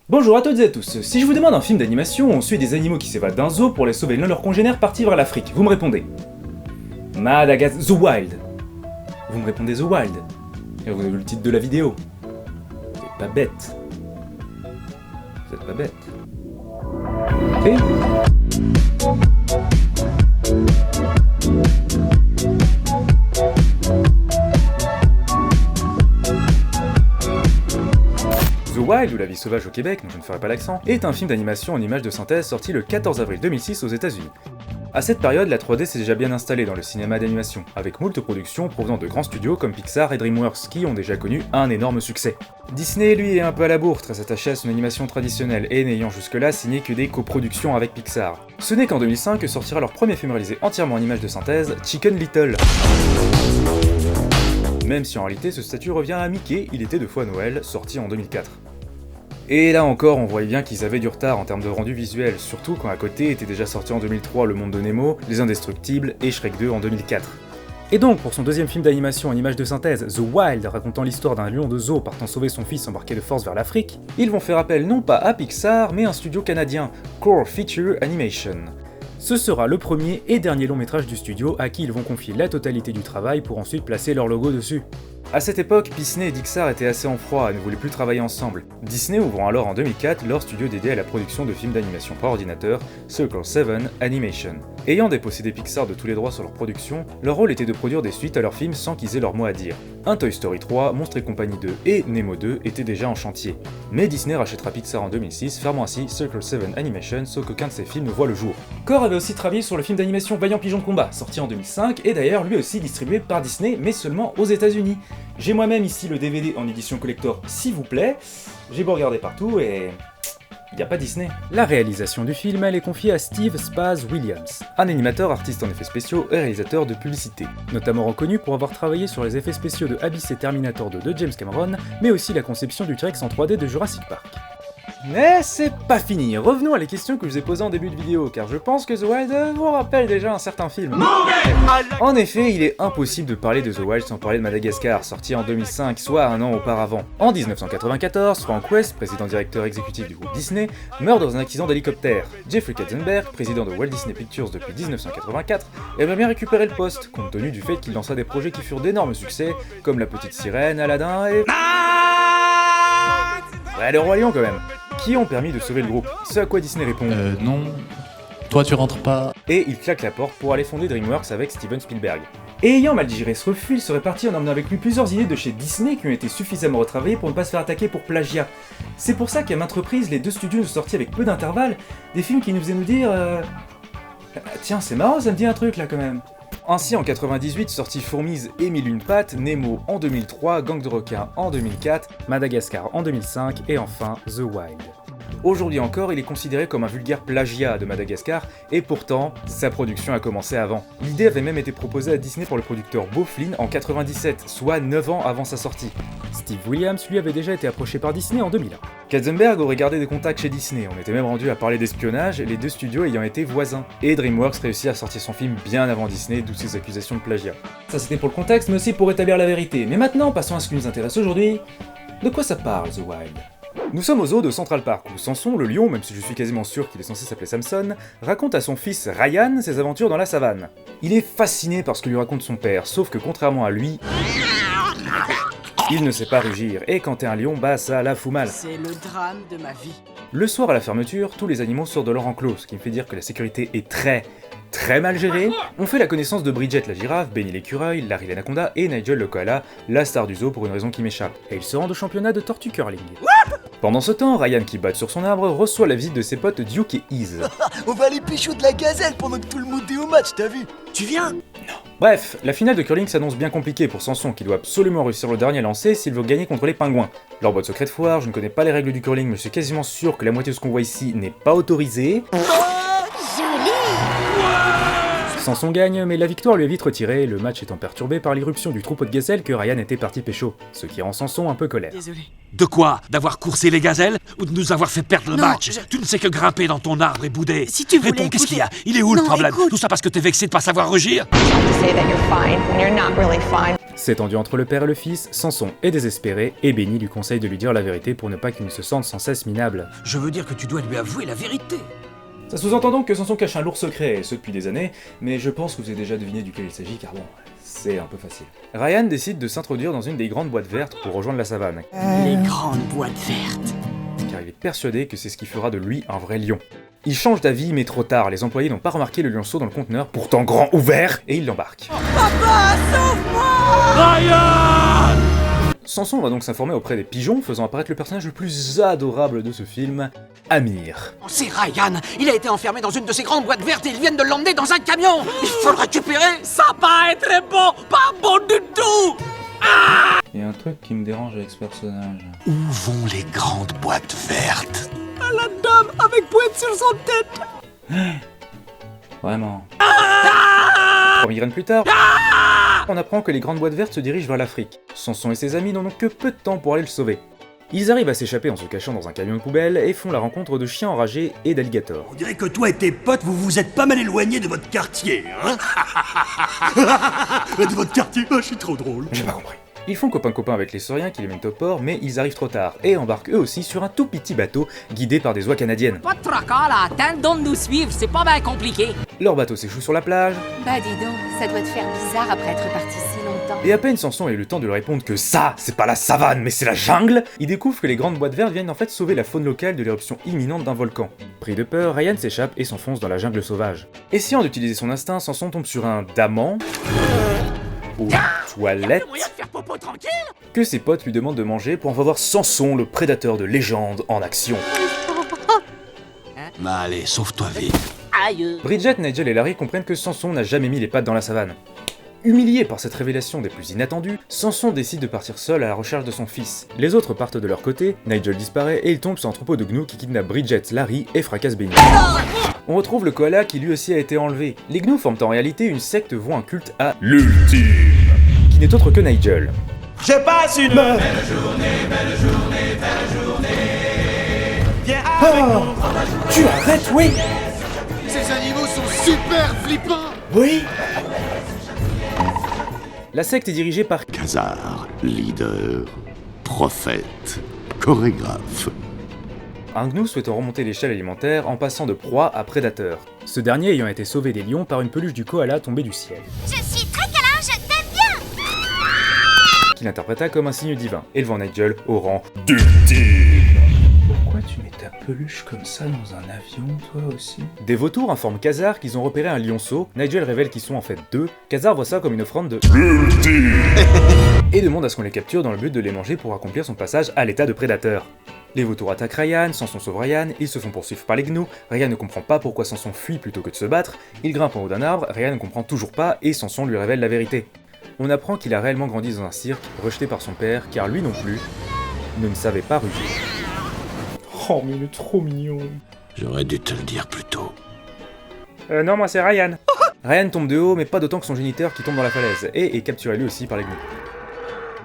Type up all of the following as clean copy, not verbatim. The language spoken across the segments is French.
Bonjour à toutes et à tous, si je vous demande un film d'animation où on suit des animaux qui s'évadent d'un zoo pour les sauver l'un de leurs congénères partis vers l'Afrique, vous me répondez Madagascar, The Wild. Vous me répondez The Wild. Et vous avez vu le titre de la vidéo. Vous êtes pas bête. Vous êtes pas bête. Et The Wild, ou La vie sauvage au Québec, donc je ne ferai pas l'accent, est un film d'animation en images de synthèse sorti le 14 avril 2006 aux États-Unis. À cette période, la 3D s'est déjà bien installée dans le cinéma d'animation, avec moult productions provenant de grands studios comme Pixar et DreamWorks qui ont déjà connu un énorme succès. Disney, lui, est un peu à la bourre, très attaché à son animation traditionnelle et n'ayant jusque-là signé que des coproductions avec Pixar. Ce n'est qu'en 2005 que sortira leur premier film réalisé entièrement en images de synthèse, Chicken Little. Même si en réalité ce statut revient à Mickey, il était 2 fois Noël, sorti en 2004. Et là encore, on voyait bien qu'ils avaient du retard en termes de rendu visuel, surtout quand à côté était déjà sorti en 2003 Le Monde de Nemo, Les Indestructibles et Shrek 2 en 2004. Et donc, pour son deuxième film d'animation en images de synthèse, The Wild, racontant l'histoire d'un lion de zoo partant sauver son fils embarqué de force vers l'Afrique, ils vont faire appel non pas à Pixar, mais à un studio canadien, Core Feature Animation. Ce sera le premier et dernier long métrage du studio à qui ils vont confier la totalité du travail pour ensuite placer leur logo dessus. À cette époque, Disney et Pixar étaient assez en froid et ne voulaient plus travailler ensemble. Disney ouvrant alors en 2004 leur studio dédié à la production de films d'animation par ordinateur, Circle 7 Animation. Ayant dépossédé Pixar de tous les droits sur leur production, leur rôle était de produire des suites à leurs films sans qu'ils aient leur mot à dire. Un Toy Story 3, Monstres et Compagnie 2 et Nemo 2 étaient déjà en chantier. Mais Disney rachètera Pixar en 2006, fermant ainsi Circle 7 Animation, sauf qu'aucun de ses films ne voit le jour. Core avait aussi travaillé sur le film d'animation Vaillant Pigeon de Combat, sorti en 2005, et d'ailleurs lui aussi distribué par Disney, mais seulement aux États-Unis. J'ai moi-même ici le DVD en édition collector, s'il vous plaît. J'ai beau regarder partout et... y a pas Disney. La réalisation du film, elle est confiée à Steve Spaz Williams, un animateur, artiste en effets spéciaux et réalisateur de publicité, notamment reconnu pour avoir travaillé sur les effets spéciaux de Abyss et Terminator 2 de James Cameron, mais aussi la conception du T-Rex en 3D de Jurassic Park. Mais c'est pas fini, revenons à les questions que je vous ai posées en début de vidéo, car je pense que The Wild vous rappelle déjà un certain film. En effet, il est impossible de parler de The Wild sans parler de Madagascar, sorti en 2005, soit un an auparavant. En 1994, Frank West, président-directeur exécutif du groupe Disney, meurt dans un accident d'hélicoptère. Jeffrey Katzenberg, président de Walt Disney Pictures depuis 1984, aimerait bien récupérer le poste, compte tenu du fait qu'il lança des projets qui furent d'énormes succès, comme La Petite Sirène, Aladdin et... ouais, le Roi Lion quand même, qui ont permis de sauver le groupe. Ce à quoi Disney répond non, toi tu rentres pas. Et il claque la porte pour aller fonder DreamWorks avec Steven Spielberg. Et ayant mal digéré ce refus, il serait parti en emmenant avec lui plusieurs idées de chez Disney qui ont été suffisamment retravaillées pour ne pas se faire attaquer pour plagiat. C'est pour ça qu'à maintes reprises, les deux studios nous ont sorti avec peu d'intervalle des films qui nous faisaient nous dire tiens, c'est marrant, ça me dit un truc là quand même. Ainsi en 98 sortit Fourmise et Mille une pattes, Nemo en 2003, Gang de requins en 2004, Madagascar en 2005 et enfin The Wild. Aujourd'hui encore, il est considéré comme un vulgaire plagiat de Madagascar, et pourtant, sa production a commencé avant. L'idée avait même été proposée à Disney pour le producteur Beau Flynn en 97, soit 9 ans avant sa sortie. Steve Williams, lui, avait déjà été approché par Disney en 2001. Katzenberg aurait gardé des contacts chez Disney, on était même rendu à parler d'espionnage, les deux studios ayant été voisins. Et DreamWorks réussit à sortir son film bien avant Disney, d'où ses accusations de plagiat. Ça c'était pour le contexte, mais aussi pour établir la vérité. Mais maintenant, passons à ce qui nous intéresse aujourd'hui. De quoi ça parle, The Wild ? Nous sommes au zoo de Central Park, où Samson, le lion, même si je suis quasiment sûr qu'il est censé s'appeler Samson, raconte à son fils Ryan ses aventures dans la savane. Il est fasciné par ce que lui raconte son père, sauf que contrairement à lui, il ne sait pas rugir, et quand t'es un lion, bah ça la fout mal. C'est le drame de ma vie. Le soir à la fermeture, tous les animaux sortent de leur enclos, ce qui me fait dire que la sécurité est très mal gérée. On fait la connaissance de Bridget la girafe, Benny l'écureuil, Larry l'anaconda et Nigel le koala, la star du zoo pour une raison qui m'échappe. Et ils se rendent au championnat de tortue curling. Pendant ce temps, Ryan qui batte sur son arbre reçoit la visite de ses potes Duke et Ease. On va aller pécho de la gazelle pendant que tout le monde est au match, t'as vu? Tu viens? Bref, la finale de curling s'annonce bien compliquée pour Samson qui doit absolument réussir le dernier lancer s'il veut gagner contre les pingouins. Leur boîte secrète foire, je ne connais pas les règles du curling mais je suis quasiment sûr que la moitié de ce qu'on voit ici n'est pas autorisé. Samson gagne, mais la victoire lui est vite retirée, le match étant perturbé par l'irruption du troupeau de gazelles que Ryan était parti pécho, ce qui rend Samson un peu colère. Désolé. De quoi? D'avoir coursé les gazelles? Ou de nous avoir fait perdre le Non, match? Tu ne sais que grimper dans ton arbre et bouder. Si tu voulais Réponds, qu'est-ce écouter- qu'il y a? Il est où le Non, problème? écoute. Tout ça parce que t'es vexé de pas savoir rugir? to say that you're fine when you're not really fine. C'est tendu entre le père et le fils, Samson est désespéré, et Benny lui conseille de lui dire la vérité pour ne pas qu'il ne se sente sans cesse minable. Je veux dire que tu dois lui avouer la vérité. Ça sous-entend donc que Samson cache un lourd secret, et ce depuis des années, mais je pense que vous avez déjà deviné duquel il s'agit car bon, c'est un peu facile. Ryan décide de s'introduire dans une des grandes boîtes vertes pour rejoindre la savane, Les grandes boîtes vertes. car il est persuadé que c'est ce qui fera de lui un vrai lion. Il change d'avis mais trop tard, les employés n'ont pas remarqué le lionceau dans le conteneur, pourtant grand ouvert, et ils l'embarquent. Samson va donc s'informer auprès des pigeons, faisant apparaître le personnage le plus adorable de ce film, Amir. C'est Ryan. Il a été enfermé dans une de ces grandes boîtes vertes et ils viennent de l'emmener dans un camion. Il faut le récupérer. Ça va pas être bon. Pas bon du tout. Il y a un truc qui me dérange avec ce personnage. Où vont les grandes boîtes vertes? La dame avec boîte sur son tête. Vraiment. 3 migraines plus tard, on apprend que les grandes boîtes vertes se dirigent vers l'Afrique. Samson et ses amis n'en ont que peu de temps pour aller le sauver. Ils arrivent à s'échapper en se cachant dans un camion de poubelle et font la rencontre de chiens enragés et d'alligators. On dirait que toi et tes potes, vous êtes pas mal éloignés de votre quartier, hein? De votre quartier? Oh, je suis trop drôle. J'ai pas compris. Ils font copain-copain avec les sauriens qui les mènent au port, mais ils arrivent trop tard et embarquent eux aussi sur un tout petit bateau guidé par des oies canadiennes. Pas de tracas là, tente donc de nous suivre, c'est pas bien compliqué. Leur bateau s'échoue sur la plage, Bah dis donc, ça doit te faire bizarre après être parti si longtemps. et à peine Samson a eu le temps de leur répondre que ça, c'est pas la savane, mais c'est la jungle, il découvre que les grandes boîtes vertes viennent en fait sauver la faune locale de l'éruption imminente d'un volcan. Pris de peur, Ryan s'échappe et s'enfonce dans la jungle sauvage. Essayant d'utiliser son instinct, Samson tombe sur un daman aux toilettes Moyen de faire popo tranquille. que ses potes lui demandent de manger pour en voir Samson, le prédateur de légende, en action. Bah allez, sauve-toi vite. Aïe. Bridget, Nigel et Larry comprennent que Samson n'a jamais mis les pattes dans la savane. Humilié par cette révélation des plus inattendues, Samson décide de partir seul à la recherche de son fils. Les autres partent de leur côté, Nigel disparaît et il tombe sur un troupeau de gnous qui kidnappe Bridget, Larry et fracasse Benny. On retrouve le koala qui lui aussi a été enlevé. Les gnous forment en réalité une secte vouant un culte à l'ultime, qui n'est autre que Nigel. Je passe une belle Tu arrêtes, oui. Ces animaux sont super flippants. Oui. La secte est dirigée par Khazar, leader, prophète, chorégraphe. un gnou souhaitant remonter l'échelle alimentaire en passant de proie à prédateur. Ce dernier ayant été sauvé des lions par une peluche du koala tombée du ciel. Je suis très câlin, je t'aime bien. Qu'il interpréta comme un signe divin, élevant Nigel au rang d'ultime. Pourquoi tu mets ta peluche comme ça dans un avion, toi aussi? Des vautours informent Khazar qu'ils ont repéré un lionceau, Nigel révèle qu'ils sont en fait deux, Khazar voit ça comme une offrande de l'ultime et demande à ce qu'on les capture dans le but de les manger pour accomplir son passage à l'état de prédateur. Les vautours attaquent Ryan, Samson sauve Ryan, ils se font poursuivre par les gnous, Ryan ne comprend pas pourquoi Samson fuit plutôt que de se battre, il grimpe en haut d'un arbre, Ryan ne comprend toujours pas et Samson lui révèle la vérité. On apprend qu'il a réellement grandi dans un cirque, rejeté par son père, car lui non plus ne savait pas ruser. Oh mais il est trop mignon. J'aurais dû te le dire plus tôt. Non, moi c'est Ryan. Ryan tombe de haut, mais pas d'autant que son géniteur qui tombe dans la falaise, et est capturé lui aussi par les gnous.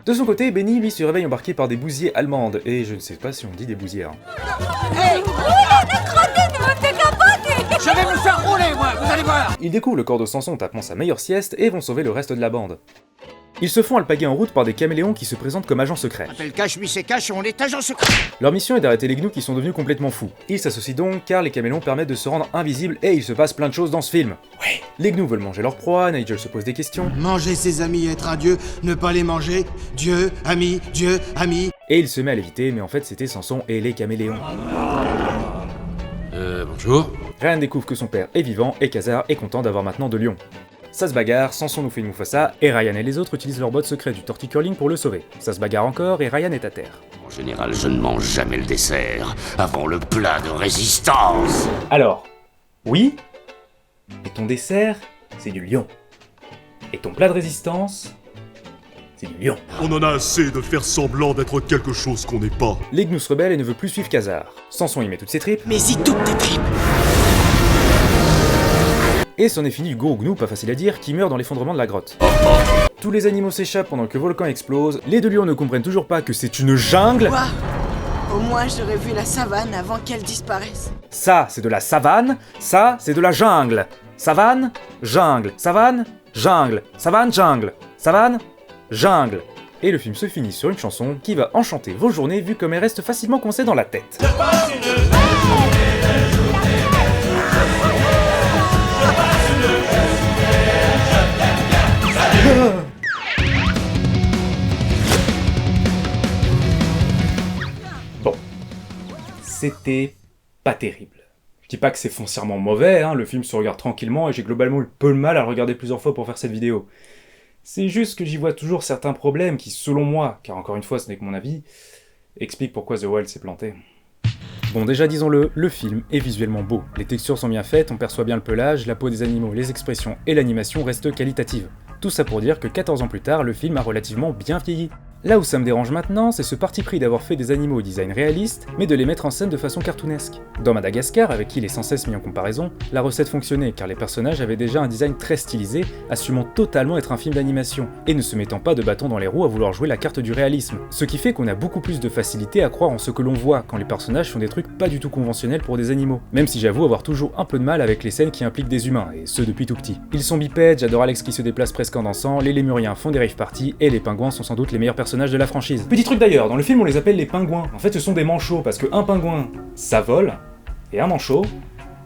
De son côté, Benny lui se réveille embarqué par des bousiers allemandes, et je ne sais pas si on dit des bousières. Je vais vous faire rouler, moi. Vous allez voir. Ils découvrent le corps de Samson tapant sa meilleure sieste et vont sauver le reste de la bande. Ils se font alpaguer en route par des caméléons qui se présentent comme agents secrets. Appelle cache, lui c'est cache, on est agent secret. Leur mission est d'arrêter les gnous qui sont devenus complètement fous. Ils s'associent donc car les caméléons permettent de se rendre invisibles et il se passe plein de choses dans ce film. Oui. Les gnous veulent manger leur proie, Nigel se pose des questions. Manger ses amis, être un dieu, ne pas les manger. Dieu, ami, Et il se met à l'éviter, mais en fait c'était Samson et les caméléons. Bonjour. Ryan découvre que son père est vivant et Khazar est content d'avoir maintenant de lions. Ça se bagarre, Samson nous fait une Mufasa, et Ryan et les autres utilisent leur bot secret du torticurling pour le sauver. Ça se bagarre encore et Ryan est à terre. En général, je ne mange jamais le dessert avant le plat de résistance. Alors, oui, et ton dessert, c'est du lion. Et ton plat de résistance, c'est du lion. On en a assez de faire semblant d'être quelque chose qu'on n'est pas. Les gnous se rebellent et ne veut plus suivre Khazar. Samson y met toutes ses tripes, Mais y toutes tes tripes. et c'en est fini du gros gnou, pas facile à dire, qui meurt dans l'effondrement de la grotte. Tous les animaux s'échappent pendant que le volcan explose, les deux lions ne comprennent toujours pas que c'est une jungle. Quoi? Au moins j'aurais vu la savane avant qu'elle disparaisse. Ça, c'est de la savane, ça, c'est de la jungle. Savane, jungle, savane, jungle, savane, jungle, savane, Jungle. Et le film se finit sur une chanson qui va enchanter vos journées vu comme elle reste facilement coincée dans la tête. Bon, c'était pas terrible. Je dis pas que c'est foncièrement mauvais, hein, le film se regarde tranquillement et j'ai globalement eu peu de mal à le regarder plusieurs fois pour faire cette vidéo. C'est juste que j'y vois toujours certains problèmes qui, selon moi, car encore une fois ce n'est que mon avis, expliquent pourquoi The Wild s'est planté. Bon, déjà disons-le, le film est visuellement beau. Les textures sont bien faites, on perçoit bien le pelage, la peau des animaux, les expressions et l'animation restent qualitatives. Tout ça pour dire que 14 ans plus tard, le film a relativement bien vieilli. Là où ça me dérange maintenant, c'est ce parti pris d'avoir fait des animaux au design réaliste, mais de les mettre en scène de façon cartoonesque. Dans Madagascar, avec qui il est sans cesse mis en comparaison, la recette fonctionnait car les personnages avaient déjà un design très stylisé, assumant totalement être un film d'animation, et ne se mettant pas de bâton dans les roues à vouloir jouer la carte du réalisme. Ce qui fait qu'on a beaucoup plus de facilité à croire en ce que l'on voit quand les personnages font des trucs pas du tout conventionnels pour des animaux. Même si j'avoue avoir toujours un peu de mal avec les scènes qui impliquent des humains, et ce depuis tout petit. Ils sont bipèdes, j'adore Alex qui se déplace presque en dansant, les lémuriens font des rave parties, et les pingouins sont sans doute les meilleurs personnages de la franchise. Petit truc d'ailleurs, dans le film on les appelle les pingouins. En fait ce sont des manchots, parce qu'un pingouin, ça vole, et un manchot,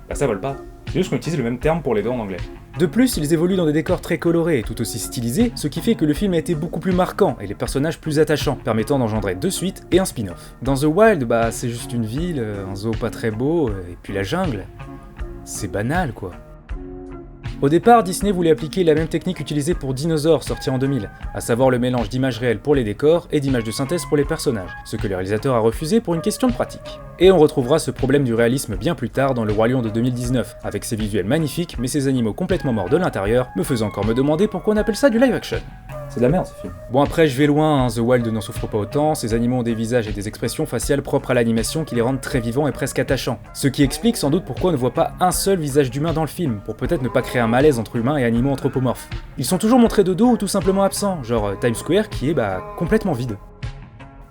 bah ça vole pas. C'est juste qu'on utilise le même terme pour les deux en anglais. De plus, ils évoluent dans des décors très colorés et tout aussi stylisés, ce qui fait que le film a été beaucoup plus marquant et les personnages plus attachants, permettant d'engendrer 2 suites et un spin-off. Dans The Wild, bah c'est juste une ville, un zoo pas très beau, et puis la jungle. C'est banal quoi. Au départ, Disney voulait appliquer la même technique utilisée pour Dinosaur, sorti en 2000, à savoir le mélange d'images réelles pour les décors et d'images de synthèse pour les personnages, ce que le réalisateur a refusé pour une question de pratique. Et on retrouvera ce problème du réalisme bien plus tard dans Le Roi Lion de 2019, avec ses visuels magnifiques mais ses animaux complètement morts de l'intérieur, me faisant encore me demander pourquoi on appelle ça du live action. C'est de la merde ce film. Bon après je vais loin, hein, The Wild n'en souffre pas autant, ces animaux ont des visages et des expressions faciales propres à l'animation qui les rendent très vivants et presque attachants. Ce qui explique sans doute pourquoi on ne voit pas un seul visage d'humain dans le film, pour peut-être ne pas créer un malaise entre humains et animaux anthropomorphes. Ils sont toujours montrés de dos ou tout simplement absents, genre Times Square qui est complètement vide.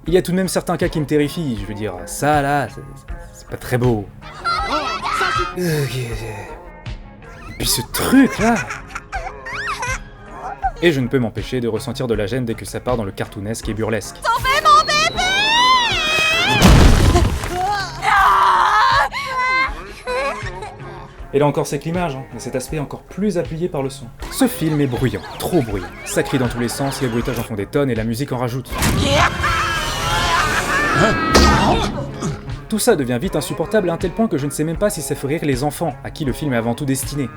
Il y a tout de même certains cas qui me terrifient, je veux dire, ça là, c'est pas très beau. Et puis ce truc là. Et je ne peux m'empêcher de ressentir de la gêne dès que ça part dans le cartoonesque et burlesque. Sauvez mon bébé! Et là encore c'est que l'image, mais cet aspect est encore plus appuyé par le son. Ce film est bruyant, trop bruyant. Ça crie dans tous les sens, les bruitages en font des tonnes et la musique en rajoute. Tout ça devient vite insupportable à un tel point que je ne sais même pas si ça fait rire les enfants, à qui le film est avant tout destiné.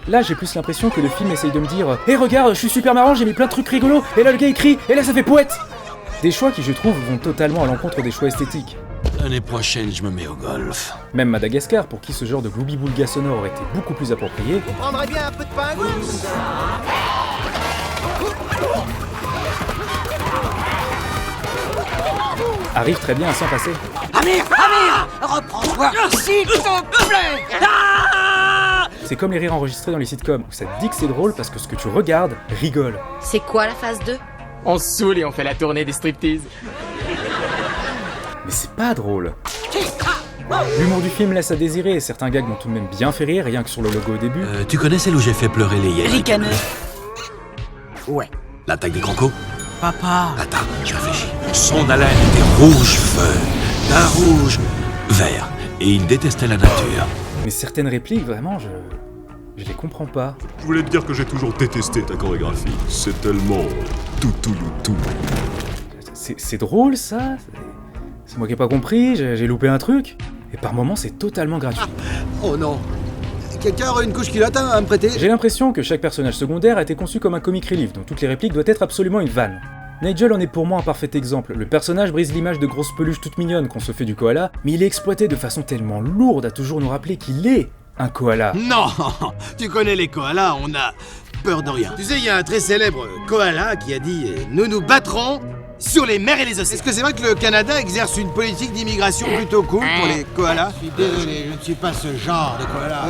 Là j'ai plus l'impression que le film essaye de me dire « Hé regarde, je suis super marrant, j'ai mis plein de trucs rigolos, et là le gars il crie, et là ça fait poète !» Des choix qui je trouve vont totalement à l'encontre des choix esthétiques. L'année prochaine, je me mets au golf. Même Madagascar, pour qui ce genre de gloubi-boulga sonore aurait été beaucoup plus approprié, On prendrait bien un peu de pingouin. arrive très bien à s'en passer. Amir, reprends-toi, s'il te plaît. C'est comme les rires enregistrés dans les sitcoms, où ça te dit que c'est drôle parce que ce que tu regardes rigole. C'est quoi la phase 2? On se saoule et on fait la tournée des striptease. Mais c'est pas drôle. L'humour du film laisse à désirer, et certains gags m'ont tout de même bien fait rire, rien que sur le logo au début. Tu connais celle où j'ai fait pleurer les hyènes? Ricaneux. Ouais. L'attaque des crocos? Papa. Attends, je réfléchis. Son haleine était rouge feu, d'un rouge vert, et il détestait la nature. Mais certaines répliques, vraiment, je les comprends pas. Je voulais te dire que j'ai toujours détesté ta chorégraphie. C'est tellement tout. C'est drôle ça? C'est moi qui ai pas compris, j'ai loupé un truc? Et par moments c'est totalement gratuit. Oh non. Quelqu'un aurait une couche culotte à me prêter? J'ai l'impression que chaque personnage secondaire a été conçu comme un comic relief, dont toutes les répliques doivent être absolument une vanne. Nigel en est pour moi un parfait exemple. Le personnage brise l'image de grosse peluche toute mignonne qu'on se fait du koala, mais il est exploité de façon tellement lourde à toujours nous rappeler qu'il est un koala. Non. Tu connais les koalas, on a peur de rien. Tu sais, il y a un très célèbre koala qui a dit « Nous nous battrons sur les mers et les océans ». Est-ce que c'est vrai que le Canada exerce une politique d'immigration plutôt cool pour les koalas? Je suis désolé, je ne suis pas ce genre de koala.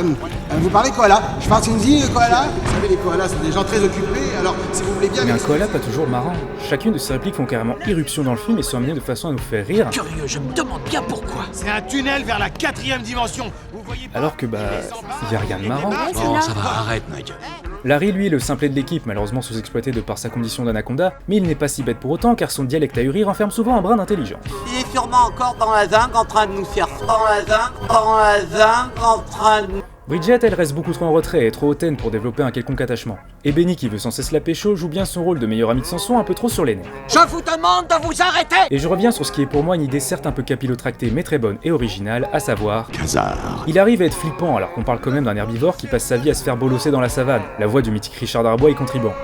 Vous parlez koala? Je parle Sinzi, koala? Vous savez, les koalas sont des gens très occupés, alors si vous voulez bien... Mais un koala pas toujours marrant. Chacune de ses répliques font carrément irruption dans le film et sont amenées de façon à nous faire rire. Curieux, je me demande bien pourquoi. C'est un tunnel vers la 4e dimension. Vous voyez pas? Alors que y a rien de marrant. Bon, ça va, arrête, Nigel. Larry, lui, est le simplet de l'équipe, malheureusement sous-exploité de par sa condition d'anaconda, mais il n'est pas si bête pour autant car son dialecte ahuri renferme souvent un brin d'intelligence. Il est sûrement encore dans la zinc en train de nous faire... Dans la zinc en train de... Bridget, elle reste beaucoup trop en retrait et trop hautaine pour développer un quelconque attachement. Et Benny, qui veut sans cesse la pécho, joue bien son rôle de meilleur ami de Samson un peu trop sur les nerfs. Je vous demande de vous arrêter! Et je reviens sur ce qui est pour moi une idée certes un peu capillotractée mais très bonne et originale, à savoir... Khazar. Il arrive à être flippant alors qu'on parle quand même d'un herbivore qui passe sa vie à se faire bolosser dans la savane. La voix du mythique Richard Darbois y contribuant.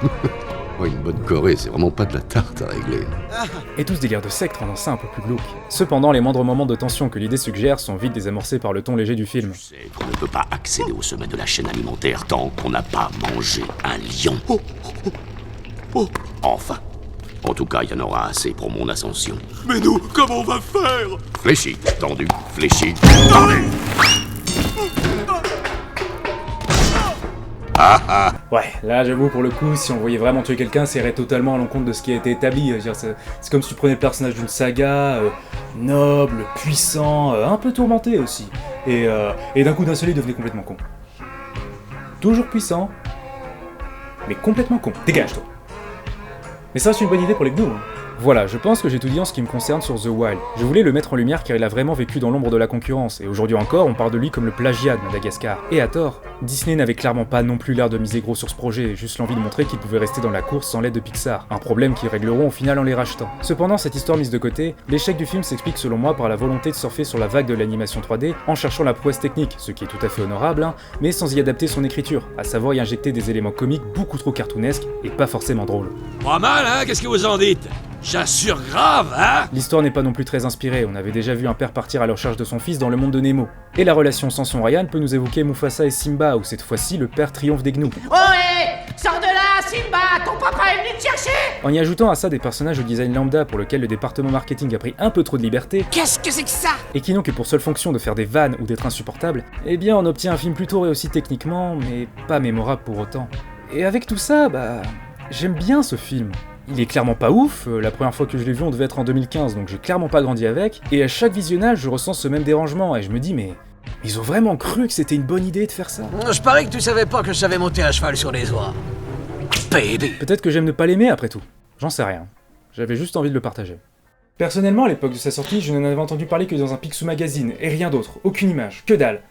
Oh, une bonne Corée, c'est vraiment pas de la tarte à régler. Et tout ce délire de secte rendant ça un peu plus glauque. Cependant, les moindres moments de tension que l'idée suggère sont vite désamorcés par le ton léger du film. Tu sais qu'on ne peut pas accéder au sommet de la chaîne alimentaire tant qu'on n'a pas mangé un lion. Enfin. En tout cas, il y en aura assez pour mon ascension. Mais nous, comment on va faire? Fléchi, tendu, fléchi, tendu. Ouais, là j'avoue pour le coup, si on voyait vraiment tuer quelqu'un, ça irait totalement à l'encontre de ce qui a été établi. C'est comme si tu prenais le personnage d'une saga, noble, puissant, un peu tourmenté aussi. Et d'un coup d'un seul il devenait complètement con. Toujours puissant, mais complètement con. Dégage toi. Mais ça c'est une bonne idée pour les gnous. Hein. Voilà, je pense que j'ai tout dit en ce qui me concerne sur The Wild. Je voulais le mettre en lumière car il a vraiment vécu dans l'ombre de la concurrence, et aujourd'hui encore, on parle de lui comme le plagiat de Madagascar. Et à tort. Disney n'avait clairement pas non plus l'air de miser gros sur ce projet, juste l'envie de montrer qu'il pouvait rester dans la course sans l'aide de Pixar, un problème qu'ils régleront au final en les rachetant. Cependant, cette histoire mise de côté, l'échec du film s'explique selon moi par la volonté de surfer sur la vague de l'animation 3D en cherchant la prouesse technique, ce qui est tout à fait honorable, hein, mais sans y adapter son écriture, à savoir y injecter des éléments comiques beaucoup trop cartoonesques et pas forcément drôles. Pas mal, hein? Qu'est-ce que vous en dites? J'assure grave, hein? L'histoire n'est pas non plus très inspirée, on avait déjà vu un père partir à la recherche de son fils dans le monde de Nemo. Et la relation Samson-Ryan peut nous évoquer Mufasa et Simba, où cette fois-ci le père triomphe des gnous. Ohé! Sors de là, Simba! Ton papa est venu te chercher! En y ajoutant à ça des personnages au design lambda pour lequel le département marketing a pris un peu trop de liberté, Qu'est-ce que c'est que ça? et qui n'ont que pour seule fonction de faire des vannes ou d'être insupportables, eh bien on obtient un film plutôt réussi techniquement, mais pas mémorable pour autant. Et avec tout ça, j'aime bien ce film. Il est clairement pas ouf, la première fois que je l'ai vu on devait être en 2015, donc j'ai clairement pas grandi avec, et à chaque visionnage je ressens ce même dérangement, et je me dis mais ils ont vraiment cru que c'était une bonne idée de faire ça. Je parie que tu savais pas que je savais monter à cheval sur les oies. Baby! Peut-être que j'aime ne pas l'aimer après tout, j'en sais rien. J'avais juste envie de le partager. Personnellement, à l'époque de sa sortie, je n'en avais entendu parler que dans un Picsou magazine, et rien d'autre, aucune image, que dalle.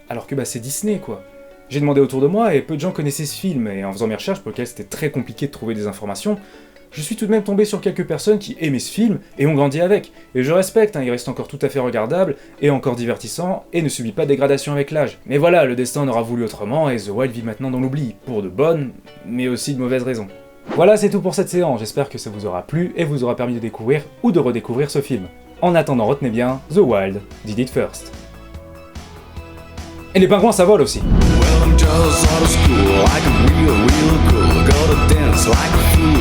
Alors que c'est Disney quoi. J'ai demandé autour de moi et peu de gens connaissaient ce film, et en faisant mes recherches pour lesquelles c'était très compliqué de trouver des informations, je suis tout de même tombé sur quelques personnes qui aimaient ce film et ont grandi avec. Et je respecte, il reste encore tout à fait regardable, et encore divertissant, et ne subit pas de dégradation avec l'âge. Mais voilà, le destin en aura voulu autrement, et The Wild vit maintenant dans l'oubli, pour de bonnes, mais aussi de mauvaises raisons. Voilà, c'est tout pour cette séance, j'espère que ça vous aura plu, et vous aura permis de découvrir ou de redécouvrir ce film. En attendant, retenez bien, The Wild did it first. Et les pingouins ça vole aussi. Well, I'm just out of school, like a real cool. Go to dance like a fool.